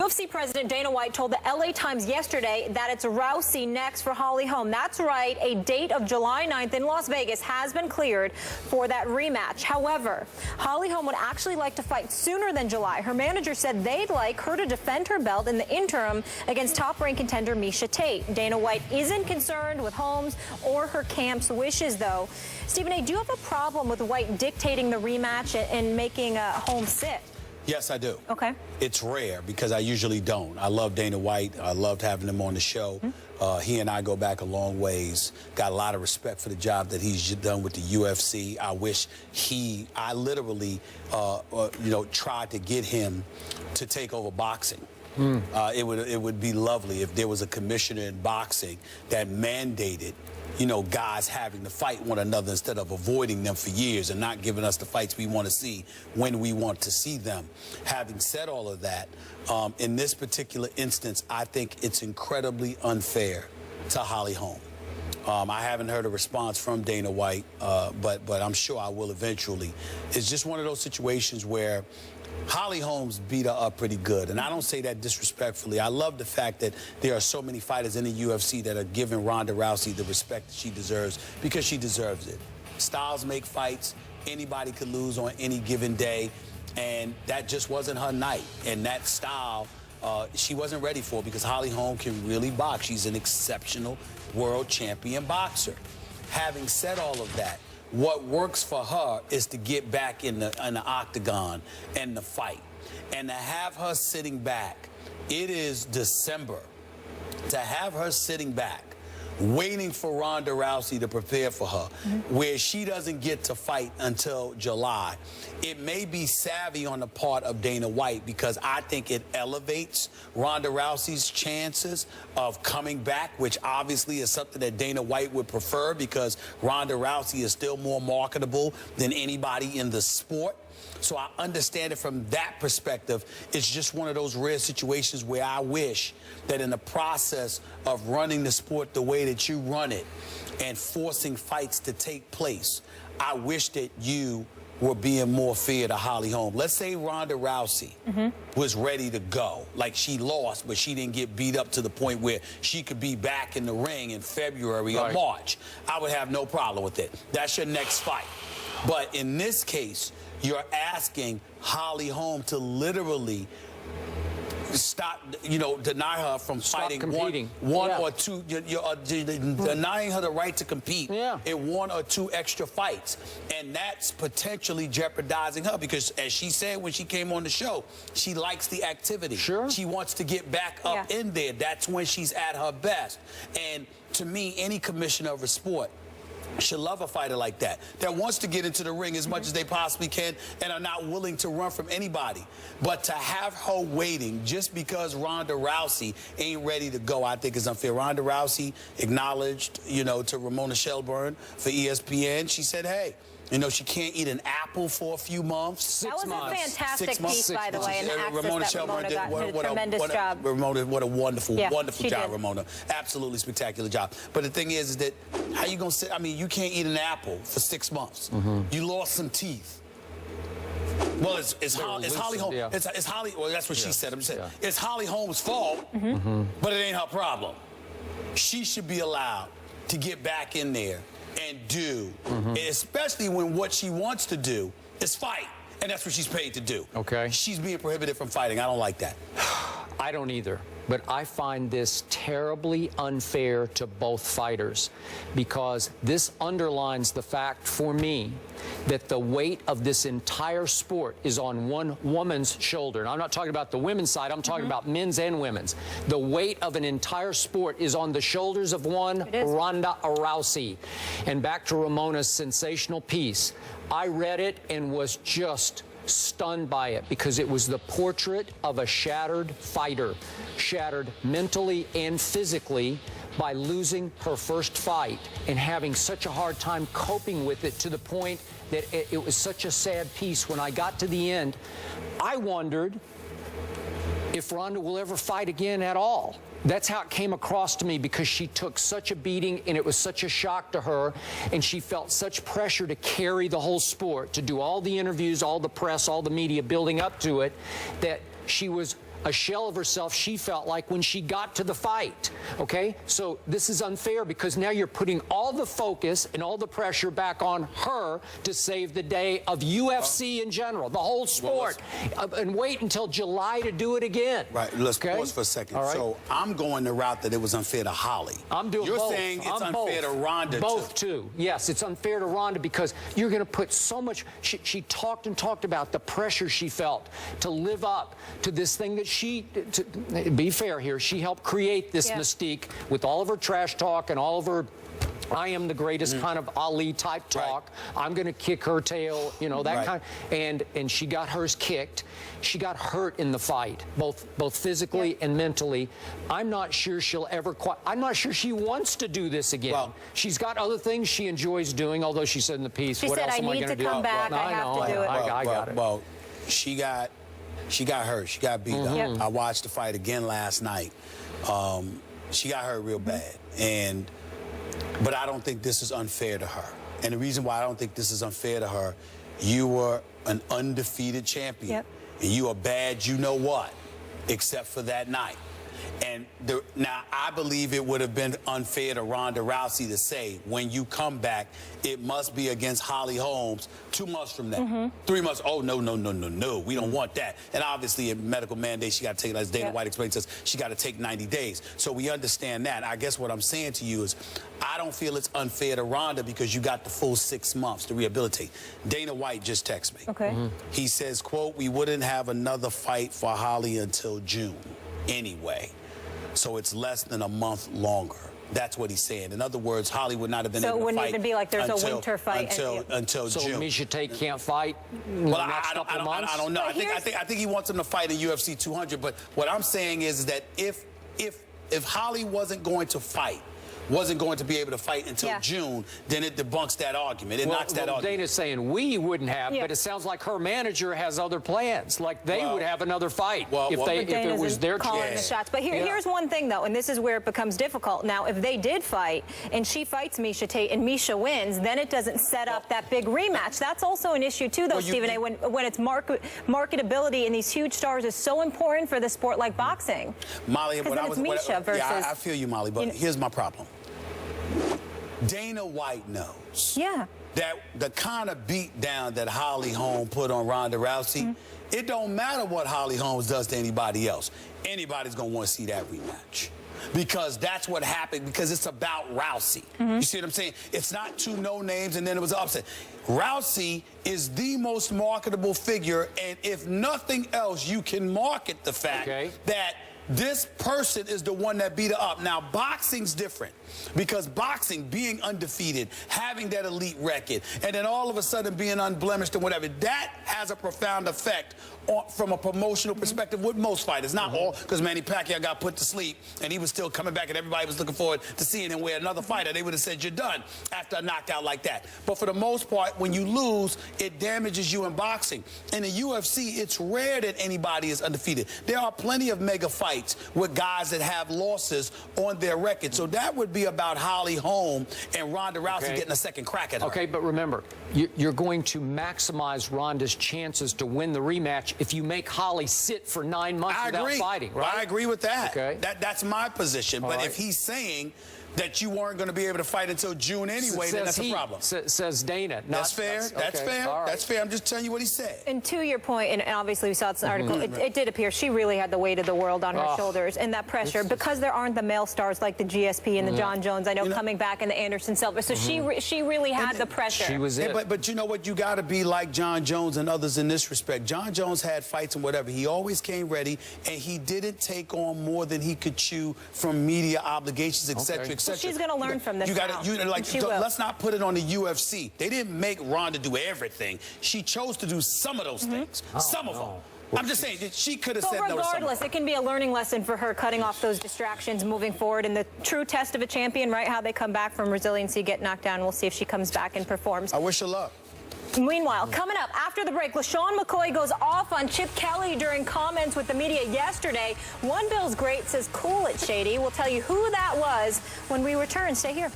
UFC President Dana White told the LA Times yesterday that it's Rousey next for Holly Holm. That's right, a date of July 9th in Las Vegas has been cleared for that rematch. However, Holly Holm would actually like to fight sooner than July. Her manager said they'd like her to defend her belt in the interim against top-ranked contender Miesha Tate. Dana White isn't concerned with Holm's or her camp's wishes, though. Stephen A., do you have a problem with White dictating the rematch and making Holm sit? Yes, I do. Okay. It's rare because I usually don't. I love Dana White. I loved having him on the show. He and I go back a long ways. Got a lot of respect for the job that he's done with the UFC. I wish I literally, tried to get him to take over boxing. It would be lovely if there was a commissioner in boxing that mandated guys having to fight one another instead of avoiding them for years and not giving us the fights we want to see when we want to see them. Having said all of that, in this particular instance, I think it's incredibly unfair to Holly Holm. I haven't heard a response from Dana White, but I'm sure I will eventually. It's just one of those situations where Holly Holm's beat her up pretty good, and I don't say that disrespectfully. I love the fact that there are so many fighters in the UFC that are giving Ronda Rousey the respect that she deserves, because she deserves it. Styles make fights. Anybody could lose on any given day, and that just wasn't her night. And that style, she wasn't ready for, because Holly Holm can really box. She's an exceptional world champion boxer. Having said all of that, what works for her is to get back in the octagon and the fight. And to have her sitting back, it is December. To have her sitting back, waiting for Ronda Rousey to prepare for her, where she doesn't get to fight until July. It may be savvy on the part of Dana White, because I think it elevates Ronda Rousey's chances of coming back, which obviously is something that Dana White would prefer, because Ronda Rousey is still more marketable than anybody in the sport. So I understand it from that perspective. It's just one of those rare situations where I wish that in the process of running the sport the way that you run it and forcing fights to take place, I wish that you were being more fair to Holly Holm. Let's say Ronda Rousey was ready to go. Like, she lost, but she didn't get beat up to the point where she could be back in the ring in February or March. I would have no problem with it. That's your next fight. But in this case, you're asking Holly Holm to literally stop, deny her from fighting one or two. You're denying her the right to compete in one or two extra fights. And that's potentially jeopardizing her, because, as she said when she came on the show, she likes the activity. She wants to get back up in there. That's when she's at her best. And to me, any commissioner of a sport should love a fighter like that wants to get into the ring as much as they possibly can and are not willing to run from anybody. But to have her waiting just because Ronda Rousey ain't ready to go, I think is unfair. Ronda Rousey acknowledged, to Ramona Shelburne for ESPN. She said, hey, she can't eat an apple for a few months. That was a fantastic piece, by the way, and the access Ramona that Shelburne Ramona got. did A tremendous job. Ramona, what a wonderful job, did. Ramona. Absolutely spectacular job. But the thing is that how you gonna sit? I mean, you can't eat an apple for 6 months. You lost some teeth. Well, it's Holly Holm. It's Holly. Well, that's what she said. I'm saying it's Holly Holm's fault, but it ain't her problem. She should be allowed to get back in there and do, especially when what she wants to do is fight, and that's what she's paid to do. She's being prohibited from fighting. I don't like that. I don't either, but I find this terribly unfair to both fighters, because this underlines the fact for me that the weight of this entire sport is on one woman's shoulder. And I'm not talking about the women's side, I'm talking about men's and women's. The weight of an entire sport is on the shoulders of one Ronda Rousey. And back to Ramona's sensational piece, I read it and was just stunned by it, because it was the portrait of a shattered fighter, shattered mentally and physically by losing her first fight and having such a hard time coping with it, to the point that it was such a sad piece. When I got to the end, I wondered if Ronda will ever fight again at all. That's how it came across to me, because she took such a beating and it was such a shock to her, and she felt such pressure to carry the whole sport, to do all the interviews, all the press, all the media building up to it, that she was a shell of herself she felt like when she got to the fight, okay? So this is unfair because now you're putting all the focus and all the pressure back on her to save the day of UFC in general, the whole sport, and wait until July to do it again. Right, let's pause for a second. All right. So I'm going the route that it was unfair to Holly. I'm doing You're both. saying it's I'm unfair both. to Ronda, both too. Yes, it's unfair to Ronda because you're going to put so much. She talked and talked about the pressure she felt to live up to this thing that to be fair here, she helped create this mystique with all of her trash talk and all of her I am the greatest kind of Ali type talk. Right. I'm going to kick her tail, you know, that kind. And she got hers kicked. She got hurt in the fight, both physically and mentally. I'm not sure she'll ever I'm not sure she wants to do this again. Well, she's got other things she enjoys doing, although she said in the piece, what else am I going to do? Come back. I have to do it. I got it. Well, she got hurt. She got beat up. I watched the fight again last night. She got hurt real bad. But I don't think this is unfair to her. And the reason why I don't think this is unfair to her, you were an undefeated champion. And you are bad, you know what, except for that night. And now, I believe it would have been unfair to Ronda Rousey to say, when you come back, it must be against Holly Holmes 2 months from now. 3 months, oh, no, we don't want that. And obviously, a medical mandate, she got to take, as Dana White explained to us, she got to take 90 days. So we understand that. I guess what I'm saying to you is, I don't feel it's unfair to Ronda because you got the full 6 months to rehabilitate. Dana White just texted me. He says, quote, we wouldn't have another fight for Holly until June anyway. So it's less than a month longer. That's what he's saying. In other words, Holly would not have been able to fight. So it wouldn't even be like there's a winter fight until June. So Miesha Tate can't fight. Well, I don't know. I think he wants him to fight in UFC 200. But what I'm saying is that if Holly wasn't going to fight, wasn't going to be able to fight until June, then it debunks that argument. It knocks that argument. Dana's saying we wouldn't have, but it sounds like her manager has other plans. Like they would have another fight if it was their calling the shots. But here's one thing, though, and this is where it becomes difficult. Now, if they did fight and she fights Miesha Tate and Miesha wins, then it doesn't set up that big rematch. That's also an issue, too, though, Stephen A., when it's marketability and these huge stars is so important for the sport like boxing. Molly, when I was Miesha versus, I feel you, Molly, but here's my problem. Dana White knows that the kind of beat down that Holly Holm put on Ronda Rousey, it don't matter what Holly Holmes does to anybody else. Anybody's going to want to see that rematch. Because that's what happened, because it's about Rousey. You see what I'm saying? It's not two no-names and then it was upset. Rousey is the most marketable figure, and if nothing else, you can market the fact that this person is the one that beat her up. Now, boxing's different because boxing, being undefeated, having that elite record, and then all of a sudden being unblemished and whatever, that has a profound effect from a promotional perspective with most fighters. Not all, because Manny Pacquiao got put to sleep and he was still coming back and everybody was looking forward to seeing him with another fighter. They would have said, you're done after a knockout like that. But for the most part, when you lose, it damages you in boxing. In the UFC, it's rare that anybody is undefeated. There are plenty of mega fights with guys that have losses on their record. So that would be about Holly Holm and Ronda Rousey getting a second crack at her. Okay, but remember, you're going to maximize Ronda's chances to win the rematch if you make Holly sit for 9 months without fighting, right? I agree with that. Okay. That's my position. But if he's saying that you weren't going to be able to fight until June anyway, then that's a problem. Says Dana. That's fair. That's fair. Right. That's fair. I'm just telling you what he said. And to your point, and obviously we saw this article, it did appear she really had the weight of the world on her shoulders, and that pressure, because there aren't the male stars like the GSP and the John Jones, I know, coming back, and the Anderson Silva. So she really had the pressure. She was it. But you know what? You got to be like John Jones and others in this respect. John Jones had fights and whatever. He always came ready, and he didn't take on more than he could chew from media obligations, etc., etc. Well, she's going to learn from this. Let's not put it on the UFC. They didn't make Ronda do everything. She chose to do some of those things. Some of them. I'm just saying, she could have said no to some. Regardless, it can be a learning lesson for her, cutting off those distractions moving forward. And the true test of a champion, right, how they come back from resiliency, get knocked down. We'll see if she comes back and performs. I wish her luck. Meanwhile, coming up after the break, LaShawn McCoy goes off on Chip Kelly during comments with the media yesterday. One Bills great says, cool it, Shady. We'll tell you who that was when we return. Stay here.